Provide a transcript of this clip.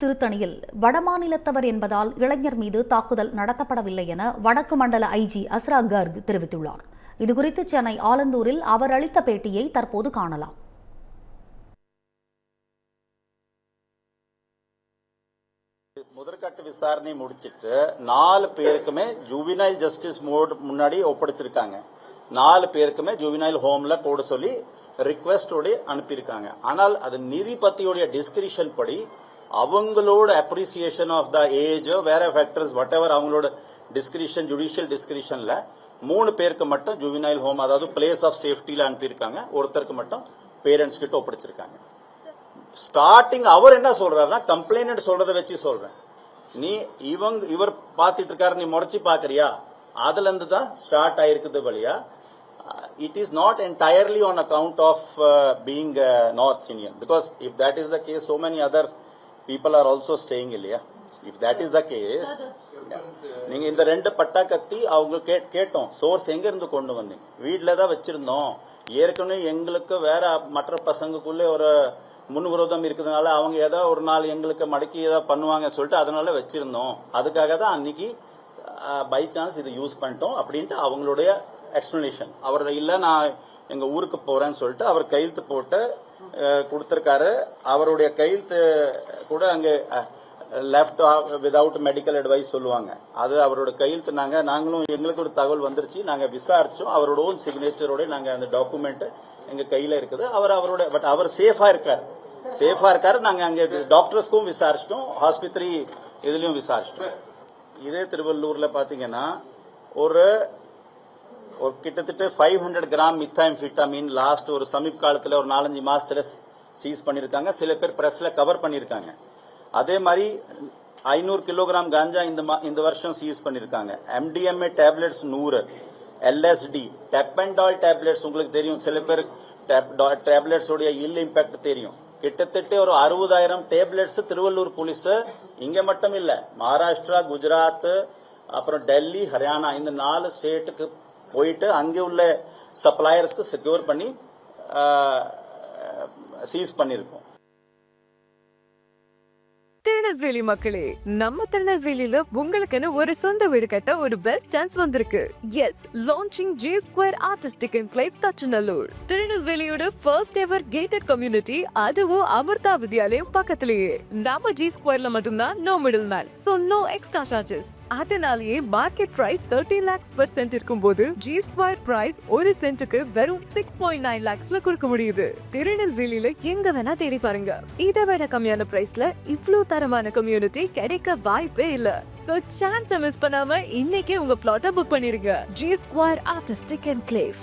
திருத்தணியில் வடமாநிலத்தவர் என்பதால் இளைஞர் மீது தாக்குதல் நடத்தப்படவில்லை என வடக்கு மண்டல ஐஜி அஸ்ரா கர்க் தெரிவித்துள்ளார். இதுகுறித்து சென்னை ஆலந்தூரில் அவர் அளித்த பேட்டியை தற்போது காணலாம். முதற்கட்ட விசாரணை முடிச்சிட்டு 4 பேருக்குமே ஜுவினைல் ஜஸ்டிஸ் மோட் முன்னாடி ஒப்படைச்சிருக்காங்க. 4 பேருக்குமே ஜுவினைல் ஹோம்ல போட சொல்லி ரிக்வெஸ்டோட அனுப்பியிருக்காங்க. ஆனால் அது நீதிபதியோட டிஸ்கிரிஷன் படி அவங்களோட அப்ரிசியேஷன் ஆஃப் த ஏஜ் வேற ஃபேக்டர்ஸ் வாட் எவர் அவங்களோட டிஸ்கிரிஷன் ஜுடிஷியல் டிஸ்கிரிஷன்ல 3 பேருக்கு மட்டும் ஜுவினைல் ஹோம் அதாவது பிளேஸ் ஆஃப் சேஃப்டில அனுப்பியிருக்காங்க. ஒருத்தருக்கு மட்டும் பேரண்ட்ஸ் கிட்ட ஒப்படைச்சிருக்காங்க. ஸ்டார்டிங் அவர் என்ன சொல்றாருன்னா கம்ப்ளைண்ட் சொல்றதை வச்சு சொல்றேன். நீ இவர் பாத்துட்டு இருக்காரு, நீ முறைச்சு பாக்குறியா, அதுல இருந்து தான் ஸ்டார்ட் ஆயிருக்குது வழியா. It is not entirely on account of being North Indian, because if that is the case, so many other people are also staying இல்லையா. If that is the case, நீங்க இந்த 2 பட்டா கத்தி அவங்க கேட்டோம், சோர்ஸ் எங்க இருந்து கொண்டு வந்தீங்க? வீட்டுல தான் வச்சிருந்தோம். ஏற்கனவே எங்களுக்கு வேற மற்ற பசங்களுக்குள்ளே ஒரு முன்விரோதம் இருக்கிறதுனால அவங்க ஏதோ ஒரு நாள் எங்களுக்கு மடக்கி ஏதோ பண்ணுவாங்க சொல்லிட்டு அதனால வச்சிருந்தோம். அதுக்காக தான் அன்னைக்கு பை சான்ஸ் இது யூஸ் பண்ணிட்டோம் அப்படின்ட்டு அவங்களுடைய எக்ஸ்பிளனேஷன். அவர் இல்ல நான் எங்க ஊருக்கு போறேன்னு சொல்லிட்டு அவர் கையெழுத்து போட்டு கொடுத்திருக்காரு. அவருடைய கையெழுத்து கூட அங்க லெஃப்ட் விதவுட் மெடிக்கல் அட்வைஸ் சொல்லுவாங்க. அது அவரோட கையெழுத்து. நாங்களும் எங்களுக்கு ஒரு தகவல் வந்துருச்சு, நாங்க விசாரிச்சோம். அவரோட ஓன் சிக்னேச்சரோட நாங்க அந்த டாக்குமெண்ட் எங்க கையில இருக்குது. அவரோட பட் அவர் சேஃபா இருக்காரு. நாங்க அங்க டாக்டர்ஸ்க்கும் விசாரிச்சிட்டோம், ஆஸ்பத்திரி இதுலயும் விசாரிச்சிட்டோம். இதே திருவள்ளூர்ல பாத்தீங்கன்னா ஒரு கிட்டத்தட்ட 500 கிராம் மித்தாம்ஃபெட்டமைன் லாஸ்ட் ஒரு சமீப காலத்துல ஒரு 4-5 மாசத்துல சீஸ் பண்ணிருக்காங்க. சில பேர் பிரஸ்ல கவர் பண்ணிருக்காங்க. அதே மாதிரி 500 கிலோகிராம் காஞ்சா இந்த வருஷம் சீஸ் பண்ணிருக்காங்க. MDMA டேப்லெட்ஸ் 100, LSD டெப்பெண்டால் டேப்லெட்ஸ் உங்களுக்கு தெரியும். சில பேர் டேப்லெட்ஸ் உடைய இல் இம்பாக்ட் தெரியும். கிட்டத்தட்ட ஒரு 60,000 டேப்லெட்ஸ் திருவள்ளூர் போலீஸ் இங்க மட்டும் இல்ல, மகாராஷ்டிரா, குஜராத், அப்புறம் டெல்லி, ஹரியானா இந்த 4 ஸ்டேட்டுக்கு போயிட்டு அங்கே உள்ள சப்ளையர்ஸ்க்கு செக்யூர் பண்ணி சீஸ் பண்ணிருக்கோம். திருநெல்வேலி மக்களே, நம்ம திருநெல்வேலியில உங்களுக்குன்னு ஒரு சொந்த வீடு கட்ட ஒரு பெஸ்ட் சான்ஸ் வந்திருக்கு. Yes, launching G Square Artistic Enclave Thachanallur. திருநெல்வேலியோட ஃபர்ஸ்ட் எவர் கேட்டட் கம்யூனிட்டி, அதுவும் அமிர்தா வித்யாலயம் பக்கத்திலேயே. நம்ம G Squareல மட்டும்தான் no middle man, so no extra charges. அதனாலேயே market price 30 lakhs per cent இருக்கும்போது G Square பிரைஸ் ஒரு சென்ட்டுக்கு வெறும் 6.9 lakhsல கொடுக்க முடியுது. திருநெல்வேலியில எங்க வேணா தேடி பாருங்க, இதை விட கம்மியான பிரைஸ்ல இவ்ளோ தரமான கம்யூனிட்டி கிடைக்க வாய்ப்பே இல்ல. சோ சான்ஸ் மிஸ் பண்ணாம இன்னைக்கே உங்க பிளாட்டை புக் பண்ணிருங்க. G Square Artistic Enclave.